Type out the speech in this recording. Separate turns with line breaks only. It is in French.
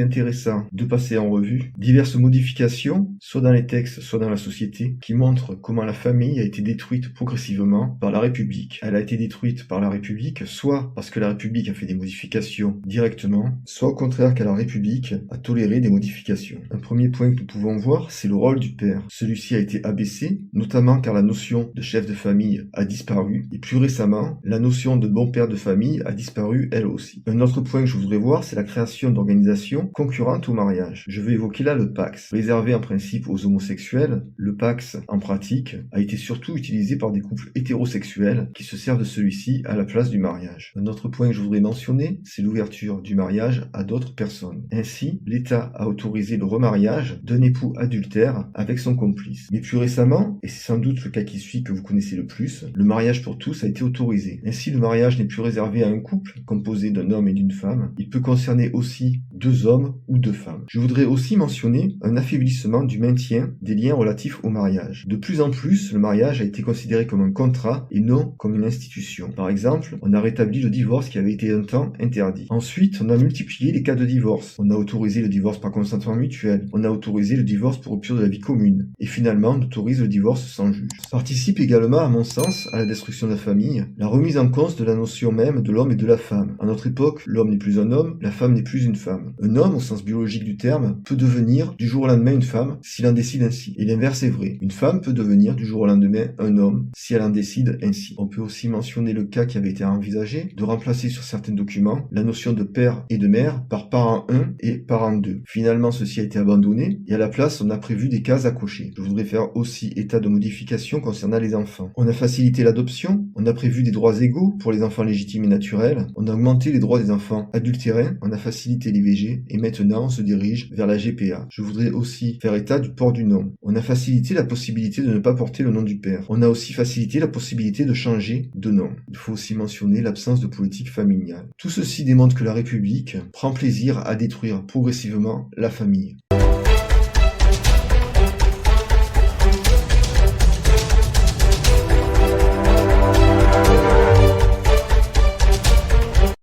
intéressant de passer en revue diverses modifications, soit dans les textes, soit dans la société, qui montrent comment la famille a été détruite progressivement par la République. Elle a été détruite par la République, soit parce que la République a fait des modifications directement, soit au contraire que la République a toléré des modifications. Un premier point que nous pouvons voir, c'est le rôle du père. Celui-ci a été abaissé, notamment car la notion de chef de famille a disparu, et plus récemment, la notion de bon père de famille a disparu elle aussi. Un autre point que je voudrais voir, c'est la création d'organisations concurrentes au mariage. Je vais évoquer là le PACS. Réservé en principe aux homosexuels, le PACS, en pratique, a été surtout utilisé par des couples hétérosexuels qui se servent de celui-ci à la place du mariage. Un autre point que je voudrais mentionner, c'est l'ouverture du mariage à d'autres personnes. Ainsi, l'État a autorisé le remariage d'un époux adultère avec son complice. Mais plus récemment, et c'est sans doute le cas qui suit que vous connaissez le plus, le mariage pour tous a été autorisé. Ainsi, le mariage n'est plus réservé à un couple composé d'un homme et d'une femme. Il peut concerner aussi 2 hommes ou 2 femmes. Je voudrais aussi mentionner un affaiblissement du maintien des liens relatifs au mariage. De plus en plus, le mariage a été considéré comme un contrat et non comme une institution. Par exemple, on a rétabli le divorce qui avait été un temps interdit. Ensuite, on a multiplié les cas de divorce. On a autorisé le divorce par consentement mutuel. On a autorisé le divorce pour rupture de la vie commune. Et finalement, on autorise le divorce sans juge. Participe également, à mon sens, à la destruction de la famille, la remise en cause de la notion même de l'homme et de la femme. À notre époque, l'homme n'est plus un homme, la femme n'est plus une femme. Un homme, au sens biologique du terme, peut devenir du jour au lendemain une femme s'il en décide ainsi. Et l'inverse est vrai. Une femme peut devenir du jour au lendemain un homme si elle en décide ainsi. On peut aussi mentionner le cas qui avait été envisagé de remplacer sur certains documents la notion de père et de mère par parent 1 et parent 2. Finalement, ceci a été abandonné et à la place, on a prévu des cases à cocher. Je voudrais faire aussi état de modifications concernant les enfants. On a facilité l'adoption, on a prévu des droits égaux pour les enfants légitimes et naturels, on a augmenté les droits des enfants adultérins, on a facilité l'IVG et maintenant on se dirige vers la GPA. Je voudrais aussi faire état du port du nom. On a facilité la possibilité de ne pas porter le nom du père. On a aussi facilité la possibilité de changer de nom. Il faut aussi mentionner l'absence de politique familiale. Tout ceci démontre que la République prend plaisir à détruire progressivement la famille.